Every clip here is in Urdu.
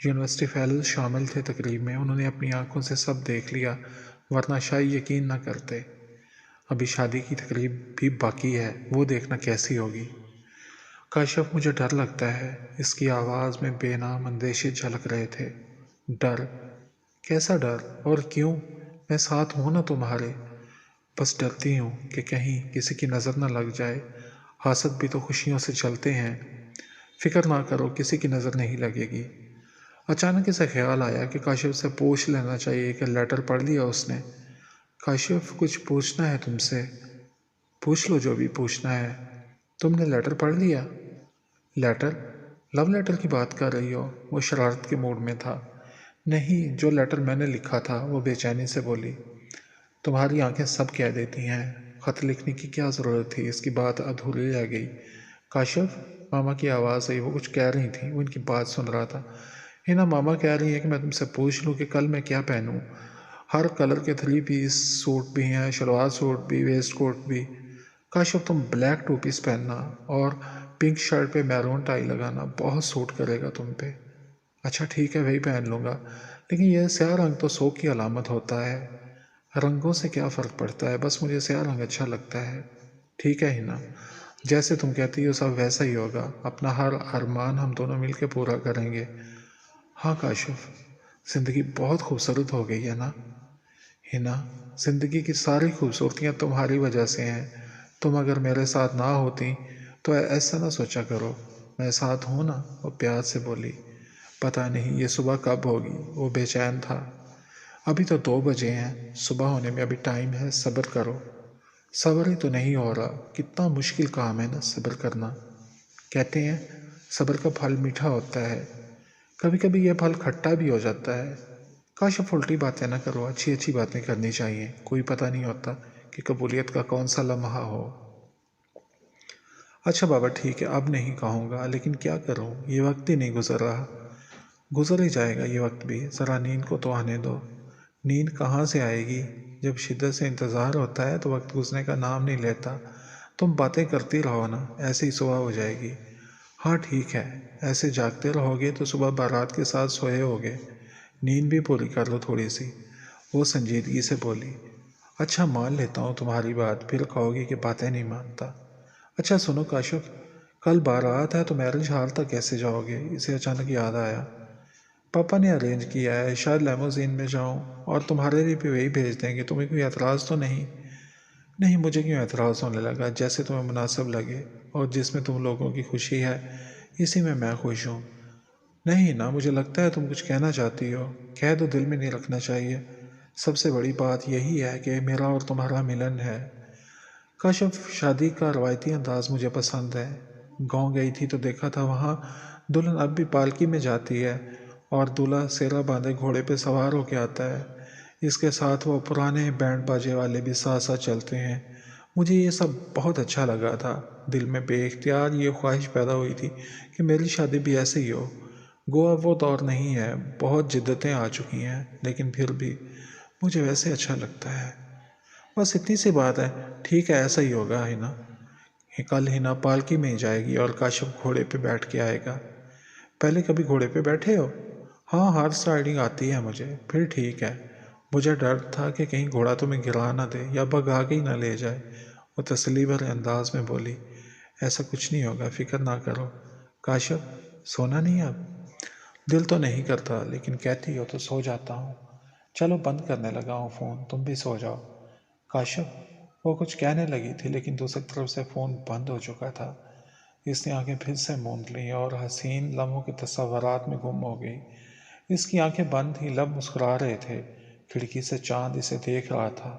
یونیورسٹی فیلوز شامل تھے تقریب میں، انہوں نے اپنی آنکھوں سے سب دیکھ لیا، ورنہ شاید یقین نہ کرتے۔ ابھی شادی کی تقریب بھی باقی ہے، وہ دیکھنا کیسی ہوگی۔ کاشف، مجھے ڈر لگتا ہے۔ اس کی آواز میں بے نام اندیشے جھلک رہے تھے۔ ڈر؟ کیسا ڈر اور کیوں؟ میں ساتھ ہوں نا تمہارے۔ بس ڈرتی ہوں کہ کہیں کسی کی نظر نہ لگ جائے، حاسد بھی تو خوشیوں سے چلتے ہیں۔ فکر نہ کرو، کسی کی نظر نہیں لگے گی۔ اچانک اسے خیال آیا کہ کاشف سے پوچھ لینا چاہیے کہ لیٹر پڑھ لیا اس نے۔ کاشف، کچھ پوچھنا ہے تم سے۔ پوچھ لو جو بھی پوچھنا ہے۔ تم نے لیٹر پڑھ لیا؟ لیٹر؟ لو لیٹر کی بات کر رہی ہو؟ وہ شرارت کے موڈ میں تھا۔ نہیں، جو لیٹر میں نے لکھا تھا، وہ بے چینی سے بولی۔ تمہاری آنکھیں سب کہہ دیتی ہیں، خط لکھنے کی کیا ضرورت تھی؟ اس کی بات ادھوری رہ گئی۔ کاشف، ماما کی آواز آئی، وہ کچھ کہہ رہی تھیں، وہ ان کی بات سن رہا تھا۔ ہینا، ماما کہہ رہی ہیں کہ میں تم سے پوچھ لوں کہ کل میں کیا پہنوں۔ ہر کلر کے 3 پیس سوٹ بھی ہیں، شلوار سوٹ بھی، ویسٹ کوٹ بھی۔ کاشف، تم بلیک 2 پیس پہننا اور پنک شرٹ پہ میرون ٹائی لگانا، بہت سوٹ کرے گا تم پہ۔ اچھا ٹھیک ہے، وہی پہن لوں گا، لیکن یہ سیاہ رنگ تو سوگ کی علامت ہوتا ہے۔ رنگوں سے کیا فرق پڑتا ہے، بس مجھے سیاہ رنگ اچھا لگتا ہے۔ ٹھیک ہے ہینا، جیسے تم کہتی ہو سب ویسا ہی ہوگا، اپنا ہر ارمان ہم دونوں مل کے پورا کریں گے۔ ہاں کاشف، زندگی بہت خوبصورت ہو گئی ہے نا؟ ہینا، زندگی کی ساری خوبصورتیاں تمہاری وجہ سے ہیں۔ تم اگر میرے ساتھ نہ ہوتی تو ایسا نہ سوچا کرو۔ میں ساتھ ہوں نا، وہ پیار سے بولی۔ پتہ نہیں یہ صبح کب ہوگی، وہ بے چین تھا۔ ابھی تو 2 بجے ہیں، صبح ہونے میں ابھی ٹائم ہے، صبر کرو۔ صبر ہی تو نہیں ہو رہا، کتنا مشکل کام ہے نا صبر کرنا۔ کہتے ہیں صبر کا پھل میٹھا ہوتا ہے، کبھی کبھی یہ پھل کھٹا بھی ہو جاتا ہے۔ کاشف، الٹی باتیں نہ کرو، اچھی اچھی باتیں کرنی چاہیے، کوئی پتہ نہیں ہوتا کہ قبولیت کا کون سا لمحہ ہو۔ اچھا بابا ٹھیک ہے، اب نہیں کہوں گا، لیکن کیا کروں، یہ وقت ہی نہیں گزر رہا۔ گزر ہی جائے گا یہ وقت بھی، ذرا نیند کو تو آنے دو۔ نیند کہاں سے آئے گی؟ جب شدت سے انتظار ہوتا ہے تو وقت گزرنے کا نام نہیں لیتا۔ تم باتیں کرتی رہو نا، ایسے ہی صبح ہو جائے گی۔ ہاں ٹھیک ہے، ایسے جاگتے رہو گے تو صبح بارات کے ساتھ سوئے ہوگے۔ نیند بھی پوری کر لو تھوڑی سی، وہ سنجیدگی سے بولی۔ اچھا مان لیتا ہوں تمہاری بات، پھر کہو گی کہ باتیں نہیں مانتا۔ اچھا سنو کاشف، کل بارات ہے تو میرج ہال تک کیسے جاؤ گے؟ اسے اچانک یاد آیا۔ پاپا نے ارینج کیا ہے، شاید لیموزین میں جاؤں، اور تمہارے لیے بھی وہی بھیج دیں گے، تمہیں کوئی اعتراض تو نہیں؟ نہیں، مجھے کیوں اعتراض ہونے لگا، جیسے تمہیں مناسب لگے، اور جس میں تم لوگوں کی خوشی ہے اسی میں خوش ہوں۔ نہیں نا، مجھے لگتا ہے تم کچھ کہنا چاہتی ہو، کہہ دو، دل میں نہیں رکھنا چاہیے۔ سب سے بڑی بات یہی ہے کہ میرا اور تمہارا ملن ہے۔ کاشف، شادی کا روایتی انداز مجھے پسند ہے۔ گاؤں گئی تھی تو دیکھا تھا، وہاں دلہن اب بھی پالکی میں جاتی ہے اور دولہا سیرا باندھے گھوڑے پہ سوار ہو کے آتا ہے، اس کے ساتھ وہ پرانے بینڈ باجے والے بھی ساتھ ساتھ چلتے ہیں۔ مجھے یہ سب بہت اچھا لگا تھا، دل میں بے اختیار یہ خواہش پیدا ہوئی تھی کہ میری شادی بھی ایسے ہی ہو۔ گوا وہ دور نہیں ہے، بہت جدتیں آ چکی ہیں، لیکن پھر بھی مجھے ویسے اچھا لگتا ہے۔ بس اتنی سی بات ہے، ٹھیک ہے ایسا ہی ہوگا ہینا۔ کل ہینا پالکی میں ہی جائے گی اور کاشف گھوڑے پہ بیٹھ کے آئے گا۔ پہلے کبھی گھوڑے پہ بیٹھے ہو؟ ہاں، ہارس رائڈنگ آتی ہے مجھے۔ پھر ٹھیک ہے، مجھے ڈر تھا کہ کہیں گھوڑا تمہیں گرا نہ دے یا بھگا کے ہی نہ لے جائے، وہ تسلی بھرے انداز میں بولی۔ ایسا کچھ نہیں ہوگا، فکر نہ کرو۔ کاشف، سونا نہیں اب؟ دل تو نہیں کرتا، لیکن کہتی ہو تو سو جاتا ہوں۔ چلو بند کرنے لگا ہوں فون، تم بھی سو جاؤ۔ کاشف، وہ کچھ کہنے لگی تھی لیکن دوسری طرف سے فون بند ہو چکا تھا۔ اس نے آنکھیں پھر سے موند لیں اور حسین لمحوں کے تصورات میں گم ہو گئی۔ اس کی آنکھیں بند ہی، لب مسکرا رہے تھے، کھڑکی سے چاند اسے دیکھ رہا تھا،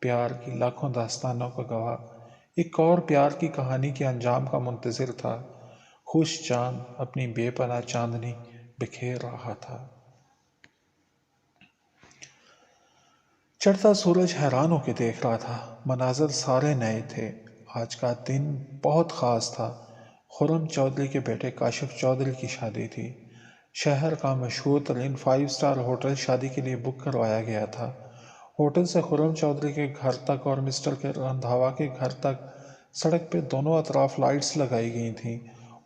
پیار کی لاکھوں داستانوں کا گواہ، ایک اور پیار کی کہانی کے انجام کا منتظر تھا۔ خوش چاند اپنی بے پناہ چاندنی بکھیر رہا تھا۔ چڑھتا سورج حیران ہو کے دیکھ رہا تھا، مناظر سارے نئے تھے۔ آج کا دن بہت خاص تھا، خرم چودھری کے بیٹے کاشف چودھری کی شادی تھی۔ شہر کا مشہور ترین 5 اسٹار ہوٹل شادی کے لیے بک کروایا گیا تھا۔ ہوٹل سے خرم چودھری کے گھر تک اور مسٹر کے رندھاوا کے گھر تک سڑک پہ دونوں اطراف لائٹس لگائی گئی تھیں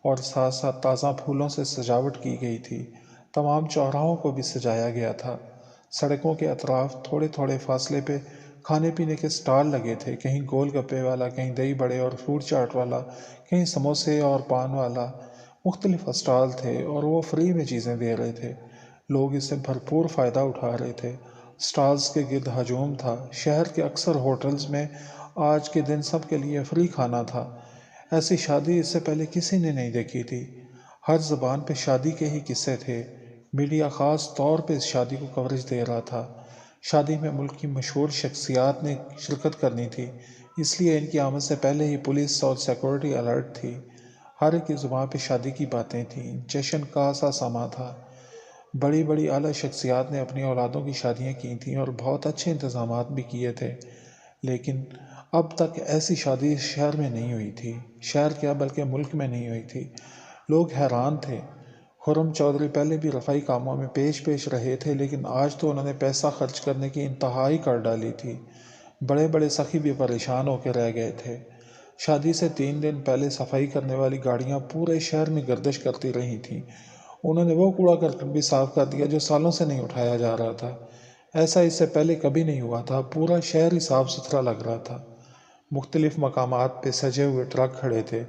اور ساتھ ساتھ تازہ پھولوں سے سجاوٹ کی گئی تھی تمام چوراہوں کو بھی سجایا گیا تھا۔ سڑکوں کے اطراف تھوڑے تھوڑے فاصلے پہ کھانے پینے کے سٹال لگے تھے، کہیں گول گپے والا، کہیں دہی بڑے اور فروٹ چاٹ والا، کہیں سموسے اور پان والا۔ مختلف اسٹال تھے اور وہ فری میں چیزیں دے رہے تھے۔ لوگ اس سے بھرپور فائدہ اٹھا رہے تھے۔ سٹالز کے گرد ہجوم تھا۔ شہر کے اکثر ہوٹلز میں آج کے دن سب کے لیے فری کھانا تھا۔ ایسی شادی اس سے پہلے کسی نے نہیں دیکھی تھی۔ ہر زبان پہ شادی کے ہی قصے تھے۔ میڈیا خاص طور پہ اس شادی کو کوریج دے رہا تھا۔ شادی میں ملک کی مشہور شخصیات نے شرکت کرنی تھی، اس لیے ان کی آمد سے پہلے ہی پولیس اور سیکورٹی الرٹ تھی۔ ہر ایک کی زبان پہ شادی کی باتیں تھیں۔ جشن کا سا سما تھا۔ بڑی بڑی اعلیٰ شخصیات نے اپنی اولادوں کی شادیاں کی تھیں اور بہت اچھے انتظامات بھی کیے تھے، لیکن اب تک ایسی شادی شہر میں نہیں ہوئی تھی۔ شہر کیا بلکہ ملک میں نہیں ہوئی تھی۔ لوگ حیران تھے۔ خرم چودھری پہلے بھی رفائی کاموں میں پیش رہے تھے، لیکن آج تو انہوں نے پیسہ خرچ کرنے کی انتہائی کر ڈالی تھی۔ بڑے بڑے سخی بھی پریشان ہو کے رہ گئے تھے۔ شادی سے 3 دن پہلے صفائی کرنے والی گاڑیاں پورے شہر میں گردش کرتی رہی تھیں۔ انہوں نے وہ کوڑا کرکٹ بھی صاف کر دیا جو سالوں سے نہیں اٹھایا جا رہا تھا۔ ایسا اس سے پہلے کبھی نہیں ہوا تھا۔ پورا شہر ہی صاف ستھرا لگ رہا تھا۔ مختلف مقامات پہ سجے ہوئے ٹرک کھڑے تھے،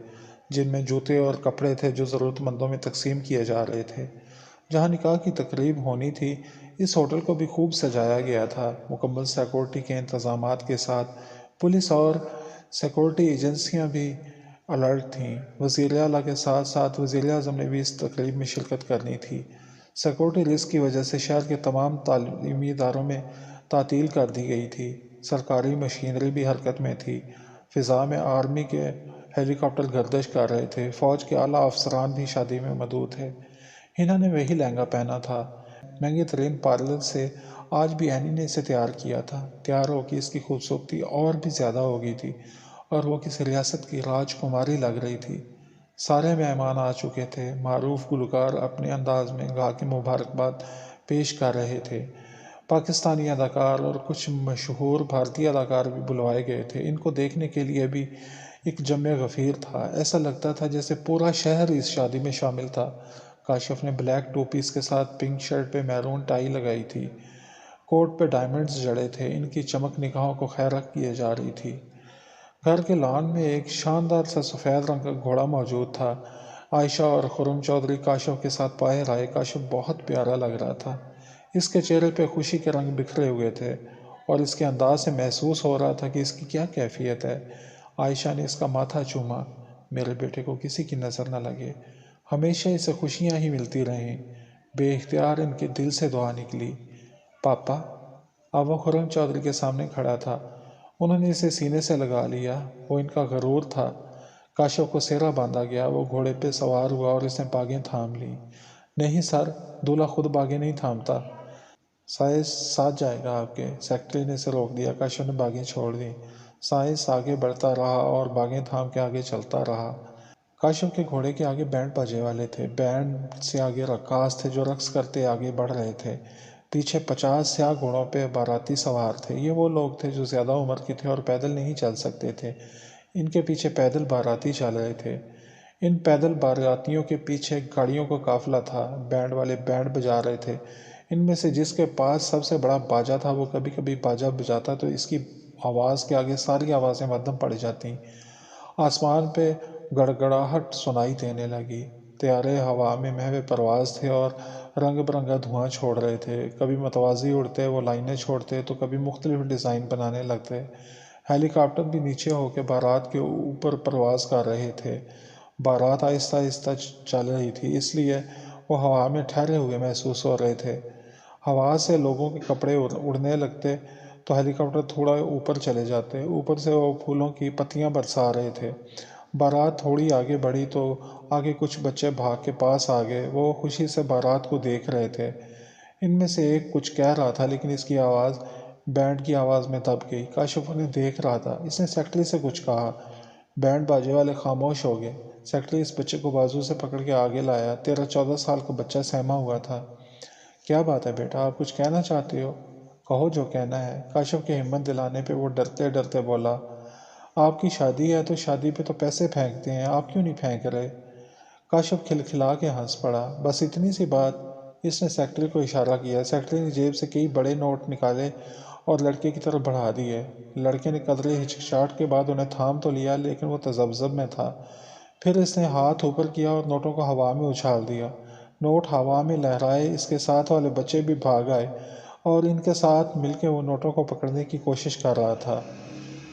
جن میں جوتے اور کپڑے تھے جو ضرورت مندوں میں تقسیم کیے جا رہے تھے۔ جہاں نکاح کی تقریب ہونی تھی، اس ہوٹل کو بھی خوب سجایا گیا تھا، مکمل سیکورٹی کے انتظامات کے ساتھ۔ پولیس اور سیکورٹی ایجنسیاں بھی الرٹ تھیں۔ وزیر اعلیٰ کے ساتھ ساتھ وزیر اعظم نے بھی اس تقریب میں شرکت کرنی تھی۔ سیکورٹی رسک کی وجہ سے شہر کے تمام تعلیمی اداروں میں تعطیل کر دی گئی تھی۔ سرکاری مشینری بھی حرکت میں تھی۔ فضا میں آرمی کے ہیلی کاپٹر گردش کر رہے تھے۔ فوج کے اعلیٰ افسران بھی شادی میں مدعو تھے۔ ہنا نے وہی لہنگا پہنا تھا۔ مہنگے ترین پارلر سے آج بھی اینی نے اسے تیار کیا تھا۔ تیار ہو کے اس کی خوبصورتی اور بھی زیادہ ہو گئی تھی اور وہ کسی ریاست کی راجکماری لگ رہی تھی۔ سارے مہمان آ چکے تھے۔ معروف گلوکار اپنے انداز میں گا کے مبارکباد پیش کر رہے تھے۔ پاکستانی اداکار اور کچھ مشہور بھارتی اداکار بھی بلوائے گئے تھے۔ ان کو دیکھنے کے لیے بھی ایک جمع غفیر تھا۔ ایسا لگتا تھا جیسے پورا شہر اس شادی میں شامل تھا۔ کاشف نے بلیک ٹوپی کے ساتھ پنک شرٹ پہ میرون ٹائی لگائی تھی۔ کوٹ پہ ڈائمنڈز جڑے تھے۔ ان کی چمک نگاہوں کو خیرک کیے جا رہی تھی۔ گھر کے لان میں ایک شاندار سا سفید رنگ کا گھوڑا موجود تھا۔ عائشہ اور خرم چودھری کاشف کے ساتھ باہر آئے۔ کاشف بہت پیارا لگ رہا تھا۔ اس کے چہرے پہ خوشی کے رنگ بکھرے ہوئے تھے اور اس کے انداز سے محسوس ہو رہا تھا کہ اس کی کیا کیفیت ہے۔ عائشہ نے اس کا ماتھا چوما۔ میرے بیٹے کو کسی کی نظر نہ لگے، ہمیشہ اسے خوشیاں ہی ملتی رہیں۔ بے اختیار ان کے دل سے دعا نکلی۔ پاپا، اب وہ خرم چودھری کے سامنے کھڑا تھا۔ انہوں نے اسے سینے سے لگا لیا۔ وہ ان کا غرور تھا۔ کاشف کو سہرا باندھا گیا۔ وہ گھوڑے پہ سوار ہوا اور اس نے باگیں تھام لیں۔ نہیں سر، دولہا خود باگیں نہیں تھامتا، سائز ساتھ جائے گا آپ کے۔ سیکرٹری نے اسے روک دیا۔ کاشف نے باگیں چھوڑ دیں۔ سائز آگے بڑھتا رہا اور باگیں تھام کے آگے چلتا رہا۔ کاشف کے گھوڑے کے آگے بینڈ باجے والے تھے۔ بینڈ سے آگے رقاص تھے جو رقص کرتے آگے بڑھ رہے تھے۔ پیچھے 50 سیاہ گھوڑوں پہ باراتی سوار تھے۔ یہ وہ لوگ تھے جو زیادہ عمر کے تھے اور پیدل نہیں چل سکتے تھے۔ ان کے پیچھے پیدل باراتی چل رہے تھے۔ ان پیدل باراتیوں کے پیچھے گاڑیوں کا قافلہ تھا۔ بینڈ والے بینڈ بجا رہے تھے۔ ان میں سے جس کے پاس سب سے بڑا باجا تھا، وہ کبھی کبھی باجا بجاتا تو اس کی آواز کے آگے ساری آوازیں مدھم پڑ جاتیں۔ آسمان پہ گڑگڑاہٹ سنائی دینے لگی۔ طیارے ہوا میں محو پرواز تھے اور رنگ برنگا دھواں چھوڑ رہے تھے۔ کبھی متوازی اڑتے وہ لائنیں چھوڑتے تو کبھی مختلف ڈیزائن بنانے لگتے۔ ہیلی کاپٹر بھی نیچے ہو کے بارات کے اوپر پرواز کر رہے تھے۔ بارات آہستہ آہستہ چل رہی تھی، اس لیے وہ ہوا میں ٹھہرے ہوئے محسوس ہو رہے تھے۔ ہوا سے لوگوں کے کپڑے اڑنے لگتے تو ہیلی کاپٹر تھوڑا اوپر چلے جاتے۔ اوپر سے وہ پھولوں کی پتیاں برسا رہے تھے۔ بارات تھوڑی آگے بڑھی تو آگے کچھ بچے بھاگ کے پاس آ گئے۔ وہ خوشی سے بارات کو دیکھ رہے تھے۔ ان میں سے ایک کچھ کہہ رہا تھا، لیکن اس کی آواز بینڈ کی آواز میں دب گئی۔ کاشف انہیں دیکھ رہا تھا۔ اس نے سیکرٹری سے کچھ کہا۔ بینڈ باجے والے خاموش ہو گئے۔ سیکرٹری اس بچے کو بازو سے پکڑ کے آگے لایا۔ 13-14 سال کا بچہ سہما ہوا تھا۔ کیا بات ہے بیٹا، آپ کچھ کہنا چاہتے ہو؟ کہو جو کہنا ہے۔ کاشف کے ہمت دلانے پہ وہ ڈرتے ڈرتے بولا، آپ کی شادی ہے تو شادی پہ تو پیسے پھینکتے ہیں، آپ کیوں نہیں پھینک رہے؟ کاشف کھلکھلا کے ہنس پڑا۔ بس اتنی سی بات؟ اس نے سیکرٹری کو اشارہ کیا۔ سیکرٹری نے جیب سے کئی بڑے نوٹ نکالے اور لڑکے کی طرف بڑھا دیے۔ لڑکے نے قدرے ہچکچاہٹ کے بعد انہیں تھام تو لیا، لیکن وہ تذبذب میں تھا۔ پھر اس نے ہاتھ اوپر کیا اور نوٹوں کو ہوا میں اچھال دیا۔ نوٹ ہوا میں لہرائے، اس کے ساتھ والے بچے بھی بھاگ آئے اور ان کے ساتھ مل کے وہ نوٹوں کو پکڑنے کی کوشش کر رہا تھا۔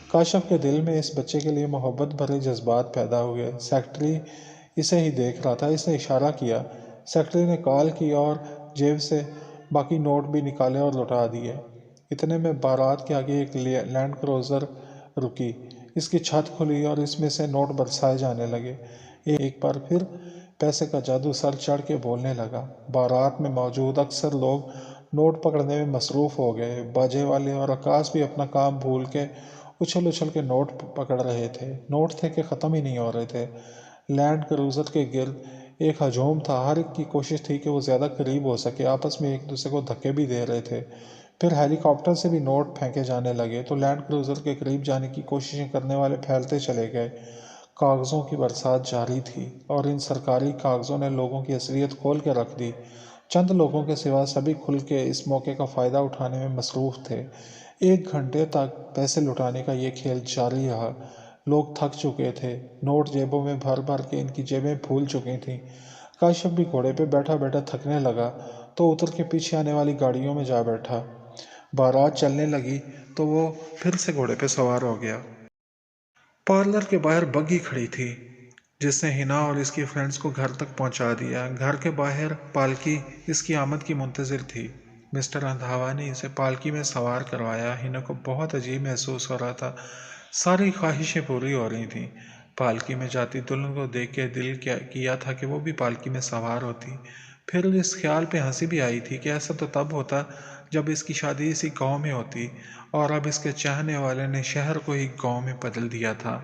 کاشف کے دل میں اس بچے کے لیے محبت بھرے جذبات پیدا ہوئے۔ سیکرٹری اسے ہی دیکھ رہا تھا۔ اس نے اشارہ کیا۔ سیکرٹری نے کال کی اور جیب سے باقی نوٹ بھی نکالے اور لوٹا دیے۔ اتنے میں بارات کے آگے ایک لینڈ کروزر رکی۔ اس کی چھت کھلی اور اس میں سے نوٹ برسائے جانے لگے۔ ایک بار پھر پیسے کا جادو سر چڑھ کے بولنے لگا۔ بارات میں موجود اکثر لوگ نوٹ پکڑنے میں مصروف ہو گئے۔ باجے والے اور عکاس بھی اپنا کام بھول کے اچھل اچھل کے نوٹ پکڑ رہے تھے۔ نوٹ تھے کہ ختم ہی نہیں ہو رہے تھے۔ لینڈ کروزر کے گرد ایک ہجوم تھا۔ ہر ایک کی کوشش تھی کہ وہ زیادہ قریب ہو سکے۔ آپس میں ایک دوسرے کو دھکے بھی دے رہے تھے۔ پھر ہیلی کاپٹر سے بھی نوٹ پھینکے جانے لگے تو لینڈ کروزر کے قریب جانے کی کوششیں کرنے والے پھیلتے چلے گئے۔ کاغذوں کی برسات جاری تھی اور ان سرکاری کاغذوں نے لوگوں کی عصبیت کھول کے رکھ دی۔ چند لوگوں کے سوا سبھی کھل کے اس موقع کا فائدہ اٹھانے میں مصروف تھے۔ 1 گھنٹے تک پیسے لٹانے کا یہ کھیل جاری رہا۔ لوگ تھک چکے تھے۔ نوٹ جیبوں میں بھر بھر کے ان کی جیبیں پھول چکی تھیں۔ کاشف بھی گھوڑے پہ بیٹھا بیٹھا تھکنے لگا تو اتر کے پیچھے آنے والی گاڑیوں میں جا بیٹھا۔ بارات چلنے لگی تو وہ پھر سے گھوڑے پہ سوار ہو گیا۔ پارلر کے باہر بگی کھڑی تھی جس نے ہنا اور اس کی فرینڈز کو گھر تک پہنچا دیا۔ گھر کے باہر پالکی اس کی آمد کی منتظر تھی۔ مسٹر رندھاوا نے اسے پالکی میں سوار کروایا۔ ہنا کو بہت عجیب محسوس ہو رہا تھا۔ ساری خواہشیں پوری ہو رہی تھیں۔ پالکی میں جاتی دلہن کو دیکھ کے دل کیا تھا کہ وہ بھی پالکی میں سوار ہوتی۔ پھر اس خیال پہ ہنسی بھی آئی تھی کہ ایسا تو تب ہوتا جب اس کی شادی اسی گاؤں میں ہوتی، اور اب اس کے چاہنے والے نے شہر کو ہی گاؤں میں بدل دیا تھا۔